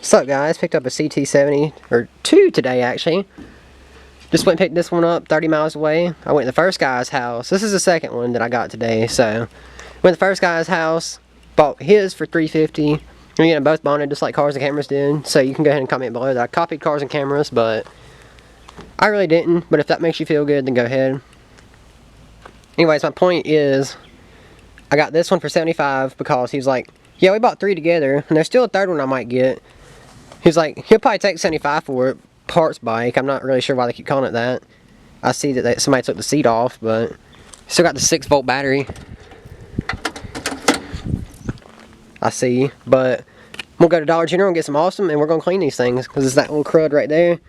What's up, guys? Picked up a Ct70, or two today actually. Just went and picked this one up 30 miles away. I went to the first guy's house. This is the second one that I got today. So, went to the first guy's house, bought his for $350. We get them both bonded just like Cars and Cameras did. So you can go ahead and comment below that I copied Cars and Cameras, but I really didn't. But if that makes you feel good, then go ahead. Anyways, my point is, I got this one for $75 because he was like, yeah, we bought three together, and there's still a third one I might get. He's like, he'll probably take $75 for it. Parts bike. I'm not really sure why they keep calling it that. I see that somebody took the seat off, but still got the 6-volt battery. I see, but we'll go to Dollar General and get some awesome, and we're gonna clean these things because it's that little crud right there,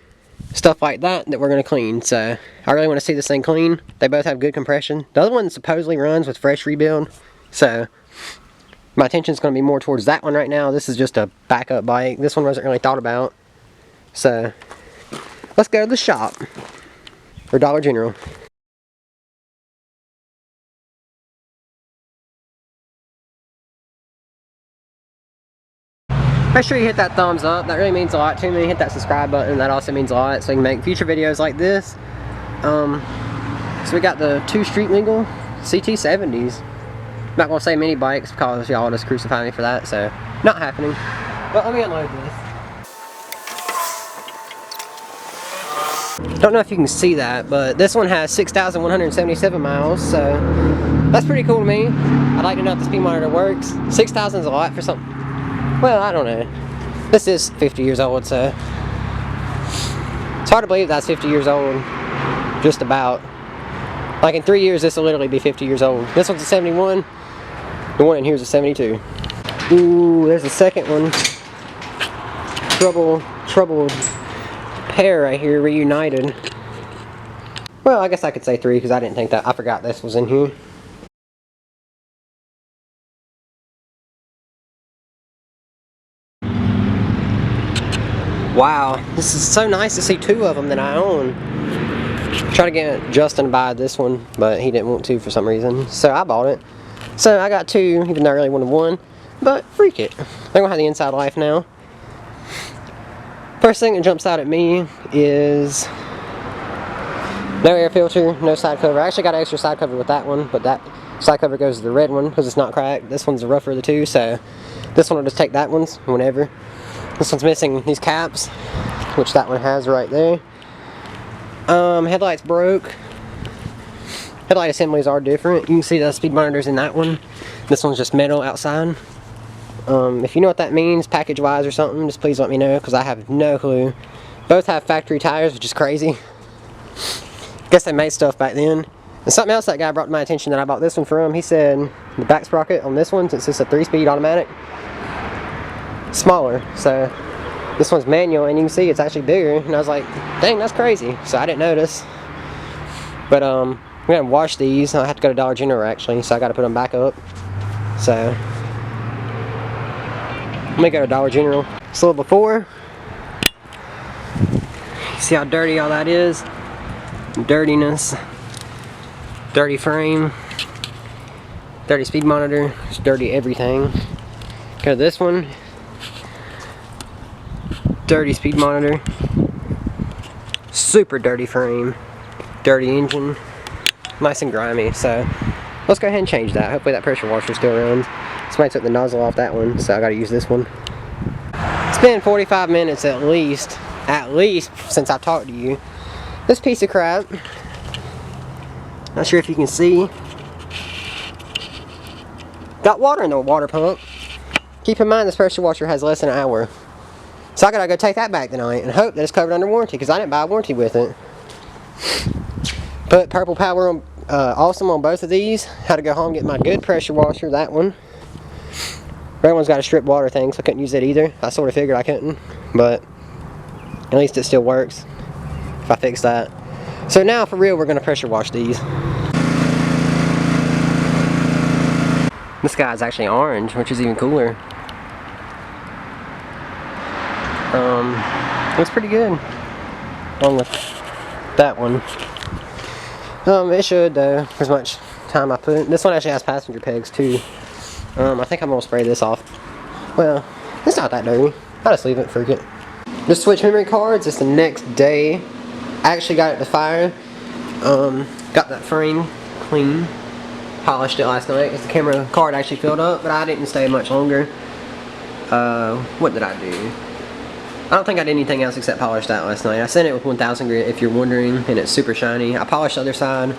stuff like that we're gonna clean. So I really want to see this thing clean. They both have good compression. The other one supposedly runs with fresh rebuild, so my attention is going to be more towards that one right now. This is just a backup bike. This one wasn't really thought about. So, let's go to the shop. Or Dollar General. Make sure you hit that thumbs up. That really means a lot to me. Hit that subscribe button. That also means a lot. So you can make future videos like this. So we got the 2 street legal Ct70s. Not gonna say mini bikes because y'all just crucify me for that, so not happening. But let me unload this. Don't know if you can see that, but this one has 6,177 miles, so that's pretty cool to me. I'd like to know if the speed monitor works. 6,000 is a lot for something. Well, I don't know. This is 50 years old, so it's hard to believe that's 50 years old. Just about. Like in 3 years, this will literally be 50 years old. This one's a 71. The one in here is a 72. Ooh, there's the second one. Troubled pair right here, reunited. Well, I guess I could say 3 because I didn't think that. I forgot this was in here. Wow, this is so nice to see 2 of them that I own. Try to get Justin to buy this one, but he didn't want to for some reason, so I bought it. So I got 2, even though I really wanted 1, but freak it. They're gonna have the inside life now. First thing that jumps out at me is no air filter, no side cover. I actually got an extra side cover with that one, but that side cover goes to the red one because it's not cracked. This one's the rougher of the 2, so this one will just take that one's whenever. This one's missing these caps, which that one has right there. Headlights broke. Headlight assemblies are different. You can see the speed monitors in that one. This one's just metal outside. If you know what that means, package-wise or something, just please let me know, because I have no clue. Both have factory tires, which is crazy. Guess they made stuff back then. And something else that guy brought to my attention that I bought this one from, he said the back sprocket on this one, since it's a 3-speed automatic, smaller. So this one's manual, and you can see it's actually bigger. And I was like, dang, that's crazy. So I didn't notice. But I'm gonna wash these. I have to go to Dollar General actually, so I got to put them back up. So let me go to Dollar General. It's a little before. See how dirty all that is? Dirtiness. Dirty frame. Dirty speed monitor. It's dirty everything. Go to this one. Dirty speed monitor. Super dirty frame. Dirty engine. Nice and grimy. So let's go ahead and change that. Hopefully that pressure washer still runs. Somebody took the nozzle off that one, so I gotta use this one. It's been 45 minutes at least since I've talked to you. This piece of crap, not sure if you can see, got water in the water pump. Keep in mind this pressure washer has less than an hour. So I gotta go take that back tonight and hope that it's covered under warranty, because I didn't buy a warranty with it. Put Purple Power on, awesome on both of these. Had to go home and get my good pressure washer, that one. The other one's got a strip water thing, so I couldn't use it either. I sort of figured I couldn't, but at least it still works if I fix that. So now for real, we're gonna pressure wash these. This guy's actually orange, which is even cooler. Looks pretty good along with that one. It should though, as much time I put. This one actually has passenger pegs too. I think I'm gonna spray this off. Well, it's not that dirty. I'll just leave it, freak it. Just switch memory cards. It's the next day. I actually got it to fire. Got that frame clean. Polished it last night because the camera card actually filled up, but I didn't stay much longer. What did I do? I don't think I did anything else except polish that last night. I sent it with 1000 grit if you're wondering, and it's super shiny. I polished the other side.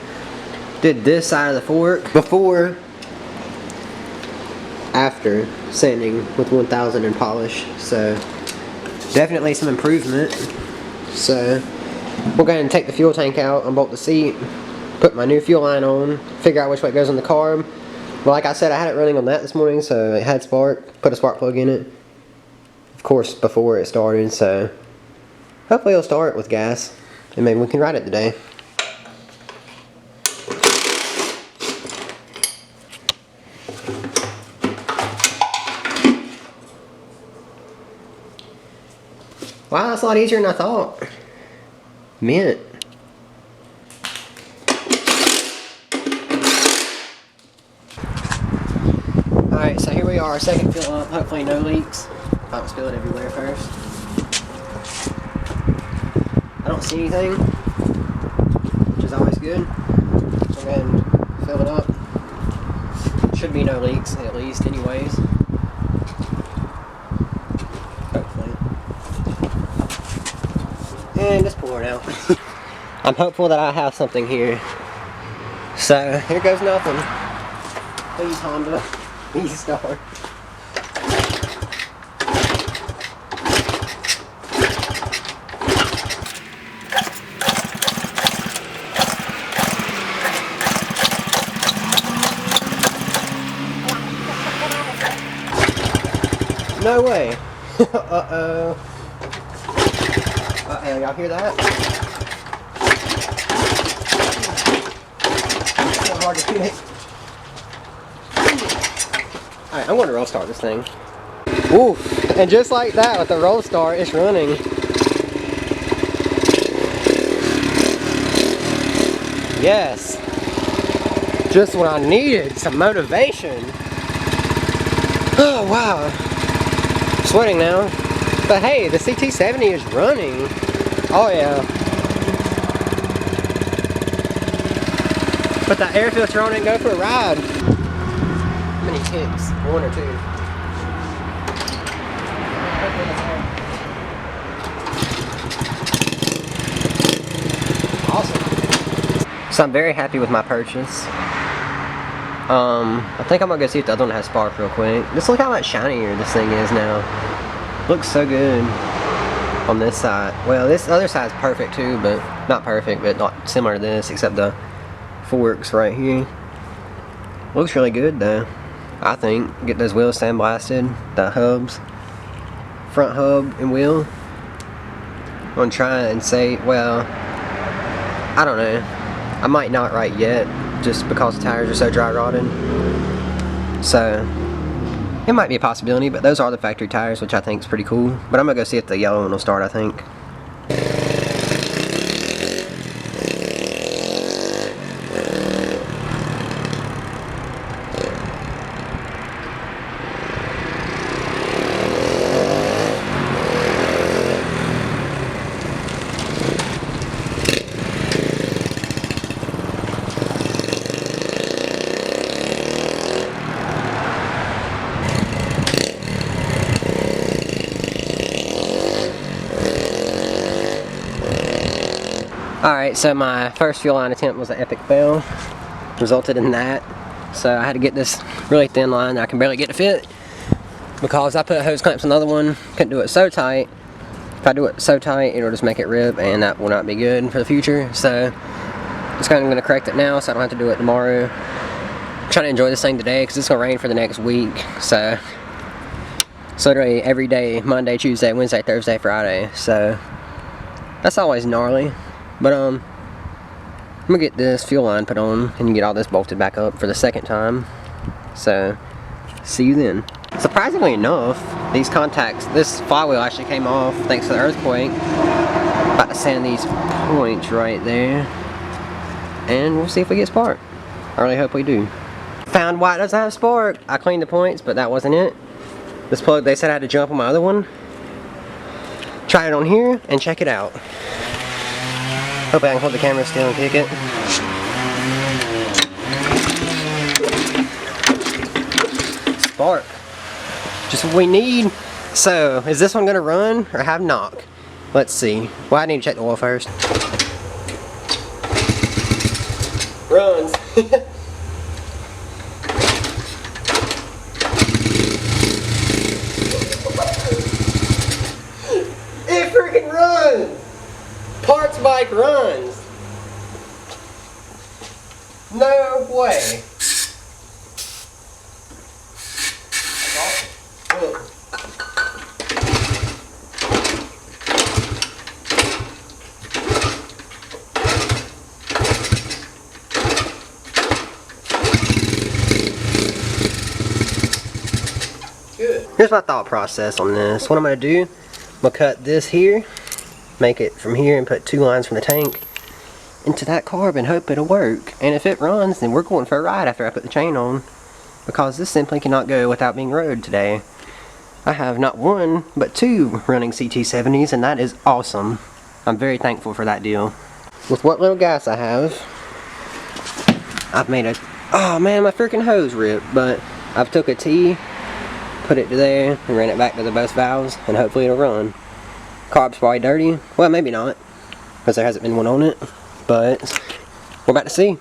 Did this side of the fork before, after sanding with 1000 and polish. So definitely some improvement. So we'll go ahead and take the fuel tank out, unbolt the seat, put my new fuel line on, figure out which way it goes on the carb. Well, like I said, I had it running on that this morning, so it had spark. Put a spark plug in it, of course, before it started. So hopefully it'll start with gas, and maybe we can ride it today. Wow, that's a lot easier than I thought. Mint. Alright, so here we are, second fill up, hopefully no leaks. I don't spill it everywhere first. I don't see anything, which is always good. So go ahead and fill it up. Should be no leaks, at least, anyways. Hopefully. And just pour it out. I'm hopeful that I have something here. So, here goes nothing. Please, Honda. Please start. No way. Uh-oh. Uh-oh, y'all hear that? It's so hard to hit. Alright, I'm going to roll start this thing. Oof. And just like that, with the roll start, it's running. Yes. Just what I needed. Some motivation. Oh, wow. Sweating now. But hey, the Ct70 is running. Oh, yeah. Put that air filter on it and go for a ride. How many ticks? 1 or 2? Awesome. So I'm very happy with my purchase. I think I'm gonna go see if the other one has spark real quick. Just look how much shinier this thing is now. Looks so good on this side. Well, this other side's perfect too, but not perfect, but not similar to this, except the forks right here. Looks really good though, I think. Get those wheels sandblasted, the hubs, front hub and wheel. I'm gonna try and say, well, I don't know. I might not right yet, just because the tires are so dry rotted. So it might be a possibility, but those are the factory tires, which I think is pretty cool. But I'm gonna go see if the yellow one will start, I think. Alright, so my first fuel line attempt was an epic fail. Resulted in that. So I had to get this really thin line that I can barely get to fit. Because I put hose clamps on the other one, couldn't do it so tight. If I do it so tight, it'll just make it rip, and that will not be good for the future. So just kind of going to correct it now so I don't have to do it tomorrow. I'm trying to enjoy this thing today because it's going to rain for the next week. So literally every day, Monday, Tuesday, Wednesday, Thursday, Friday. So that's always gnarly. But I'm gonna get this fuel line put on and get all this bolted back up for the second time. So see you then. Surprisingly enough, these contacts, this flywheel actually came off thanks to the earthquake. About to sand these points right there, and we'll see if we get spark. I really hope we do. Found why it doesn't have spark. I cleaned the points, but that wasn't it. This plug, they said I had to jump on my other one. try it on here and check it out. Hope I can hold the camera still and pick it. Spark. Just what we need. So, is this one gonna run or have knock? Let's see. Well, I need to check the oil first. Runs. It freaking runs! Parts bike runs. No way. Look. Good. Here's my thought process on this. What I'm going to do, I'm going to cut this here, make it from here and put 2 lines from the tank into that carb and hope it'll work. And if it runs, then we're going for a ride after I put the chain on, because this simply cannot go without being rode today. I have not 1, but 2 running Ct70s, and that is awesome. I'm very thankful for that deal. With what little gas I have, I've made a... Oh man, my freaking hose ripped, but I've took a T, put it to there, and ran it back to the both valves, and hopefully it'll run. Carb's probably dirty. Well, maybe not, because there hasn't been one on it, but we're about to see.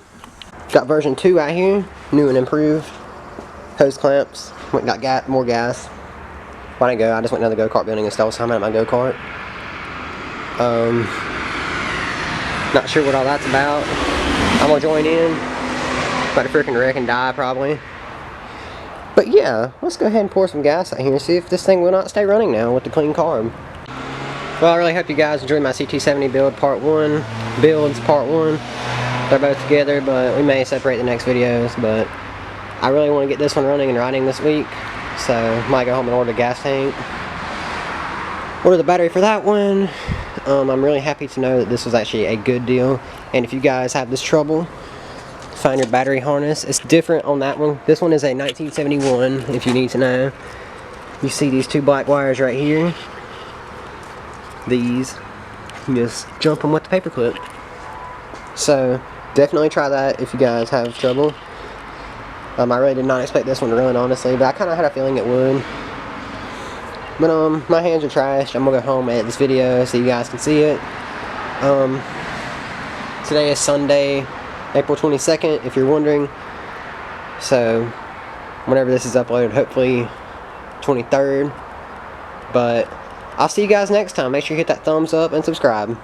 Got version 2 out here, new and improved. Hose clamps, went and got more gas. When I go, I just went to the go-kart building and stole some out of my go-kart. Not sure what all that's about. I'm gonna join in. About to freaking wreck and die probably. But yeah, let's go ahead and pour some gas out here and see if this thing will not stay running now with the clean carb. Well, I really hope you guys enjoyed my Ct70 build part 1. Builds part 1. They're both together, but we may separate the next videos. But I really want to get this one running and riding this week. So, might go home and order the gas tank. Order the battery for that one. I'm really happy to know that this was actually a good deal. And if you guys have this trouble, find your battery harness. It's different on that one. This one is a 1971, if you need to know. You see these 2 black wires right here. These, you just jump them with the paper clip. So, definitely try that if you guys have trouble. I really did not expect this one to run, honestly, but I kind of had a feeling it would. But my hands are trashed. I'm gonna go home and edit this video so you guys can see it. Today is Sunday, April 22nd, if you're wondering. So, whenever this is uploaded, hopefully 23rd. But I'll see you guys next time. Make sure you hit that thumbs up and subscribe.